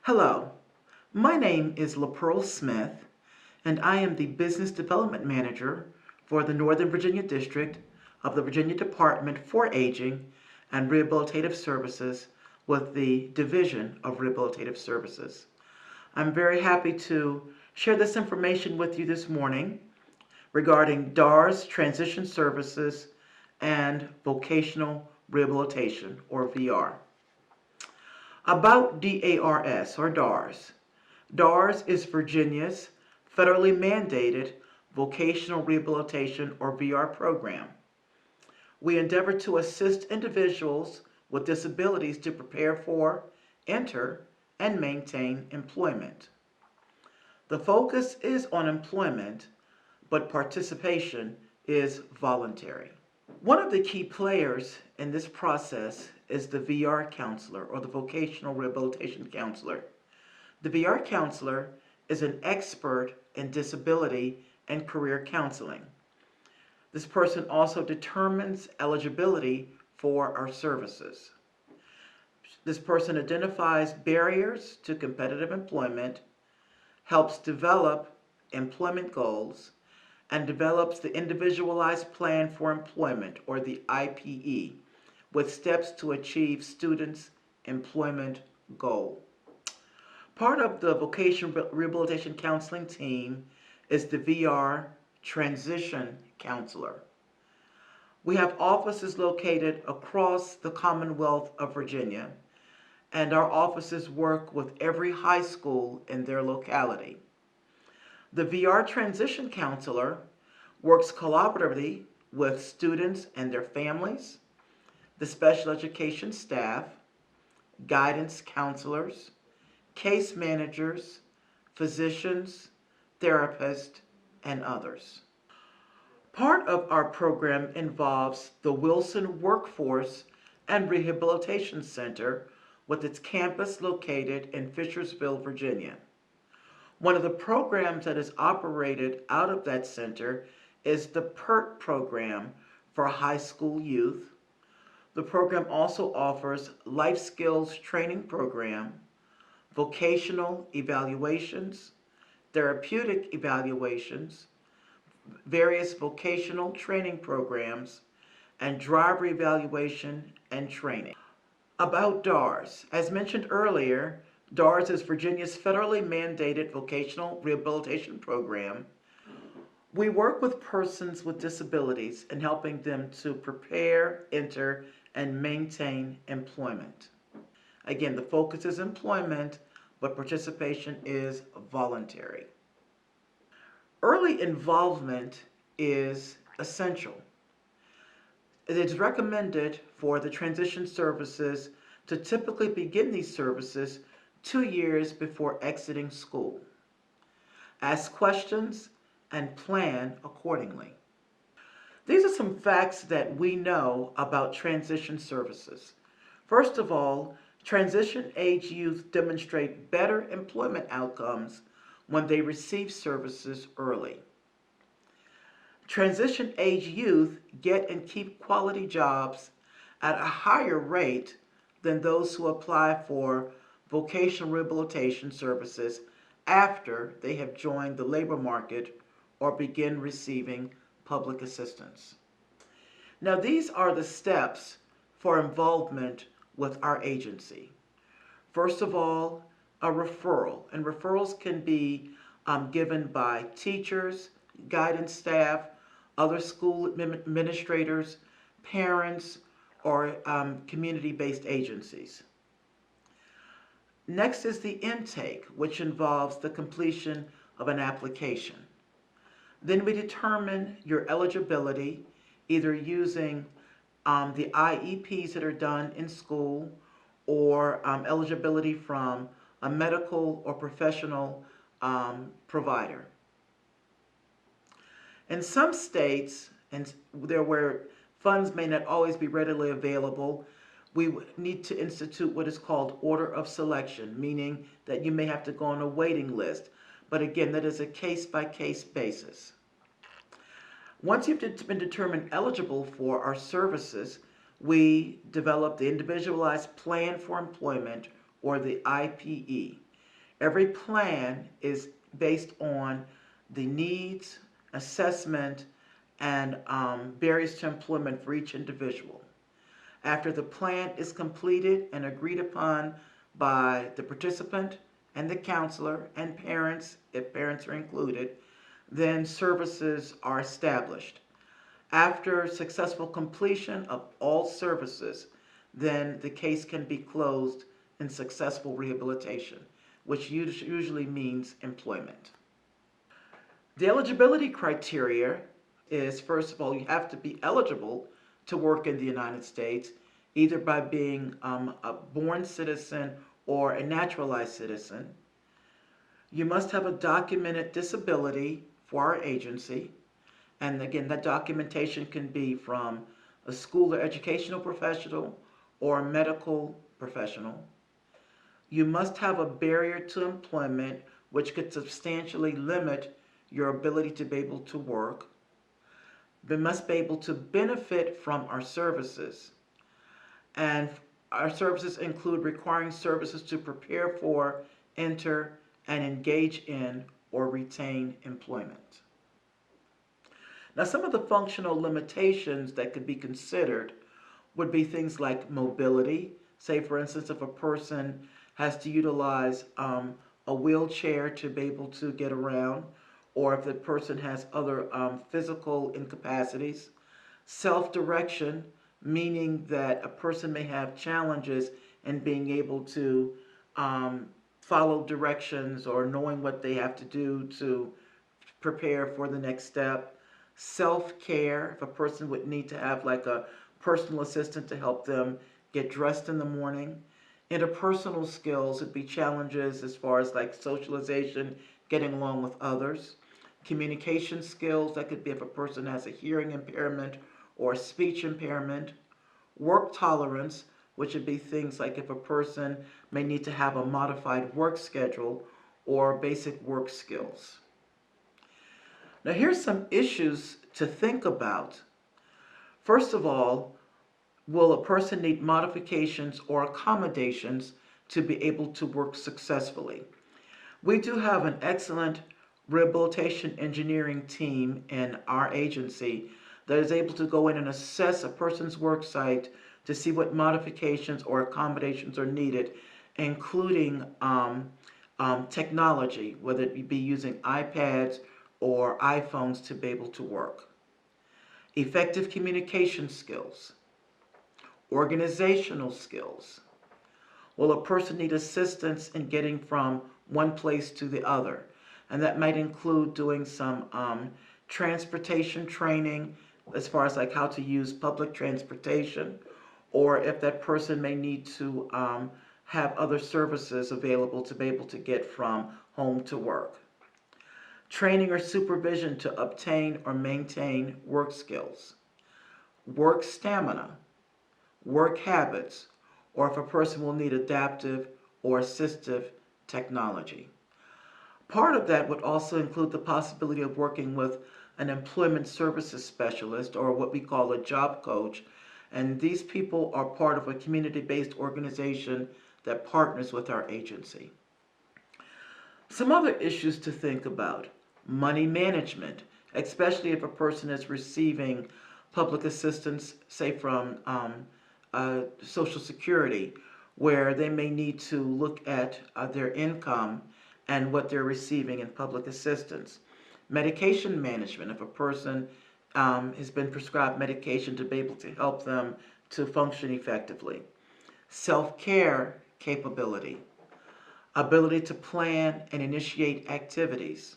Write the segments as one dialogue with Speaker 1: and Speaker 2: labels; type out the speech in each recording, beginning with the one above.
Speaker 1: Hello, my name is LaPearl Smith, and I am the Business Development Manager for the Northern Virginia District of the Virginia Department for Aging and Rehabilitative Services with the Division of Rehabilitative Services. I'm very happy to share this information with you this morning regarding DARS Transition Services and Vocational Rehabilitation, or VR. About DARS, or DARS. DARS is Virginia's federally mandated Vocational Rehabilitation, or VR program. We endeavor to assist individuals with disabilities to prepare for, enter, and maintain employment. The focus is on employment, but participation is voluntary. One of the key players in this process is the VR counselor, or the Vocational Rehabilitation Counselor. The VR counselor is an expert in disability and career counseling. This person also determines eligibility for our services. This person identifies barriers to competitive employment, helps develop employment goals, and develops the Individualized Plan for Employment, or the IPE, with steps to achieve students' employment goal. Part of the Vocational Rehabilitation Counseling team is the VR Transition Counselor. We have offices located across the Commonwealth of Virginia, and our offices work with every high school in their locality. The VR Transition Counselor works collaboratively with students and their families, the special education staff, guidance counselors, case managers, physicians, therapists, and others. Part of our program involves the Wilson Workforce and Rehabilitation Center with its campus located in Fishersville, Virginia. One of the programs that is operated out of that center is the PERT program for high school youth. The program also offers life skills training program, vocational evaluations, therapeutic evaluations, various vocational training programs, and driver evaluation and training. About DARS. As mentioned earlier, DARS is Virginia's federally mandated vocational rehabilitation program. We work with persons with disabilities in helping them to prepare, enter, and maintain employment. Again, the focus is employment, but participation is voluntary. Early involvement is essential. It is recommended for the transition services to typically begin these services 2 years before exiting school. Ask questions and plan accordingly. These are some facts that we know about transition services. First of all, transition age youth demonstrate better employment outcomes when they receive services early. Transition age youth get and keep quality jobs at a higher rate than those who apply for vocational rehabilitation services after they have joined the labor market or begin receiving public assistance. Now, these are the steps for involvement with our agency. First of all, a referral, and referrals can be given by teachers, guidance staff, other school administrators, parents, or community-based agencies. Next is the intake, which involves the completion of an application. Then we determine your eligibility, either using the IEPs that are done in school or eligibility from a medical or professional provider. In some states, and where funds may not always be readily available, we need to institute what is called order of selection, meaning that you may have to go on a waiting list. But again, that is a case-by-case basis. Once you've been determined eligible for our services, we develop the Individualized Plan for Employment, or the IPE. Every plan is based on the needs, assessment, and barriers to employment for each individual. After the plan is completed and agreed upon by the participant and the counselor and parents, if parents are included, then services are established. After successful completion of all services, then the case can be closed in successful rehabilitation, which usually means employment. The eligibility criteria is, first of all, you have to be eligible to work in the United States, either by being a born citizen or a naturalized citizen. You must have a documented disability for our agency. And again, that documentation can be from a school or educational professional or a medical professional. You must have a barrier to employment which could substantially limit your ability to be able to work. They must be able to benefit from our services. And our services include requiring services to prepare for, enter, and engage in or retain employment. Now, some of the functional limitations that could be considered would be things like mobility. Say, for instance, if a person has to utilize a wheelchair to be able to get around, or if the person has other physical incapacities. Self-direction, meaning that a person may have challenges in being able to follow directions or knowing what they have to do to prepare for the next step. Self-care, if a person would need to have like a personal assistant to help them get dressed in the morning. Interpersonal skills would be challenges as far as like socialization, getting along with others. Communication skills, that could be if a person has a hearing impairment or a speech impairment. Work tolerance, which would be things like if a person may need to have a modified work schedule or basic work skills. Now here's some issues to think about. First of all, will a person need modifications or accommodations to be able to work successfully? We do have an excellent rehabilitation engineering team in our agency that is able to go in and assess a person's work site to see what modifications or accommodations are needed, including technology, whether it be using iPads or iPhones to be able to work. Effective communication skills. Organizational skills. Will a person need assistance in getting from one place to the other? And that might include doing some transportation training as far as like how to use public transportation, or if that person may need to have other services available to be able to get from home to work. Training or supervision to obtain or maintain work skills. Work stamina. Work habits, or if a person will need adaptive or assistive technology. Part of that would also include the possibility of working with an employment services specialist, or what we call a job coach, and these people are part of a community-based organization that partners with our agency. Some other issues to think about. Money management, especially if a person is receiving public assistance, say from Social Security, where they may need to look at their income and what they're receiving in public assistance. Medication management, if a person has been prescribed medication to be able to help them to function effectively. Self-care capability. Ability to plan and initiate activities.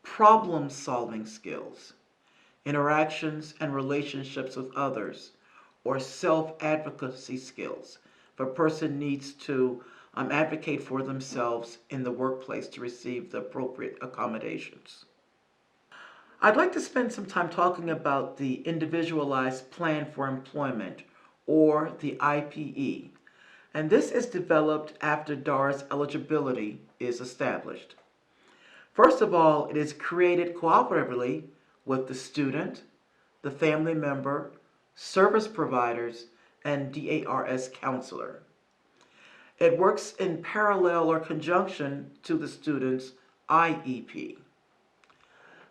Speaker 1: Problem-solving skills. Interactions and relationships with others, or self-advocacy skills. If a person needs to advocate for themselves in the workplace to receive the appropriate accommodations. I'd like to spend some time talking about the Individualized Plan for Employment, or the IPE. And this is developed after DAR's eligibility is established. First of all, it is created cooperatively with the student, the family member, service providers, and DARS counselor. It works in parallel or conjunction to the student's IEP.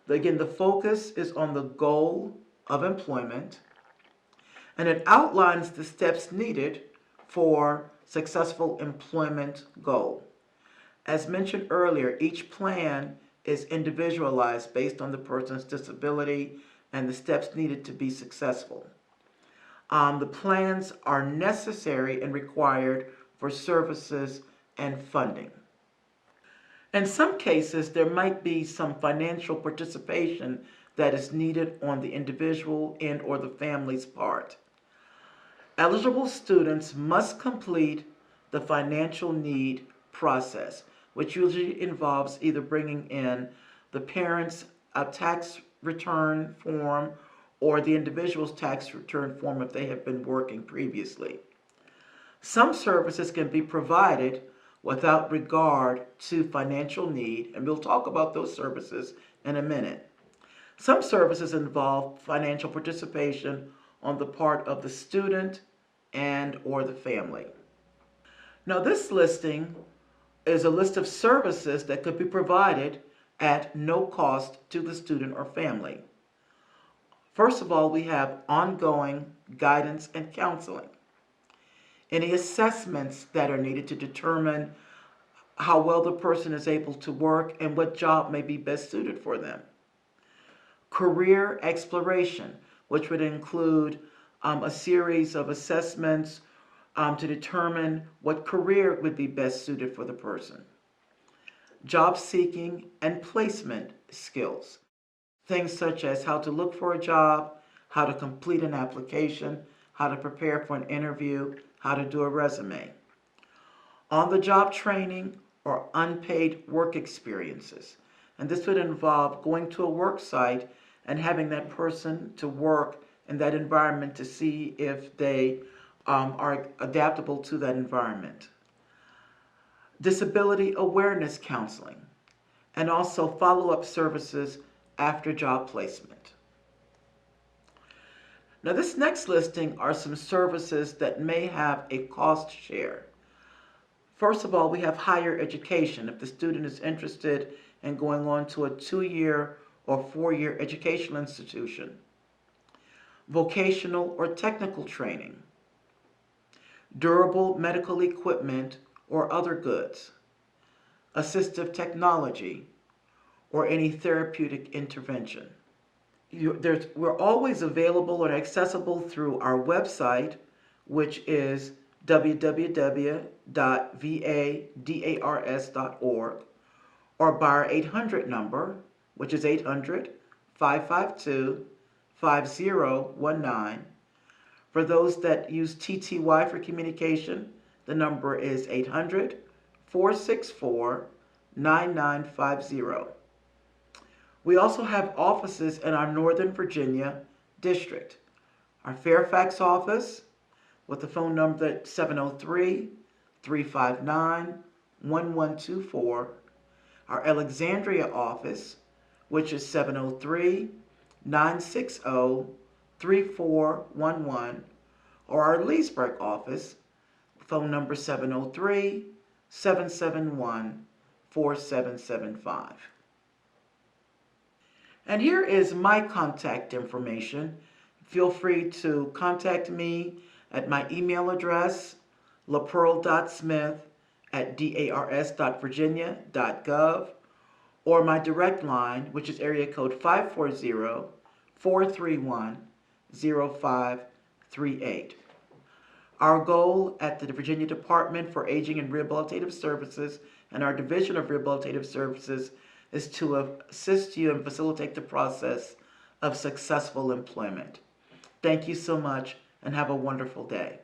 Speaker 1: Again, the focus is on the goal of employment, and it outlines the steps needed for successful employment goal. As mentioned earlier, each plan is individualized based on the person's disability and the steps needed to be successful. The plans are necessary and required for services and funding. In some cases, there might be some financial participation that is needed on the individual and or the family's part. Eligible students must complete the financial need process, which usually involves either bringing in the parent's tax return form or the individual's tax return form if they have been working previously. Some services can be provided without regard to financial need, and we'll talk about those services in a minute. Some services involve financial participation on the part of the student and or the family. Now this listing is a list of services that could be provided at no cost to the student or family. First of all, we have ongoing guidance and counseling. Any assessments that are needed to determine how well the person is able to work and what job may be best suited for them. Career exploration, which would include a series of assessments to determine what career would be best suited for the person. Job seeking and placement skills. Things such as how to look for a job, how to complete an application, how to prepare for an interview, how to do a resume. On-the-job training or unpaid work experiences. And this would involve going to a work site and having that person to work in that environment to see if they are adaptable to that environment. Disability awareness counseling, and also follow-up services after job placement. Now this next listing are some services that may have a cost share. First of all, we have higher education. If the student is interested in going on to a 2-year or 4-year educational institution. Vocational or technical training. Durable medical equipment or other goods. Assistive technology or any therapeutic intervention. We're always available or accessible through our website, which is www.vadars.org, or by our 800 number, which is 800-552-5019. For those that use TTY for communication, the number is 800-464-9950. We also have offices in our Northern Virginia district. Our Fairfax office with the phone number 703-359-1124. Our Alexandria office, which is 703-960-3411. Or our Leesburg office, phone number 703-771-4775. And here is my contact information. Feel free to contact me at my email address, lapearl.smith@dars.virginia.gov, or my direct line, which is area code 540-431-0538. Our goal at the Virginia Department for Aging and Rehabilitative Services and our Division of Rehabilitative Services is to assist you and facilitate the process of successful employment. Thank you so much and have a wonderful day.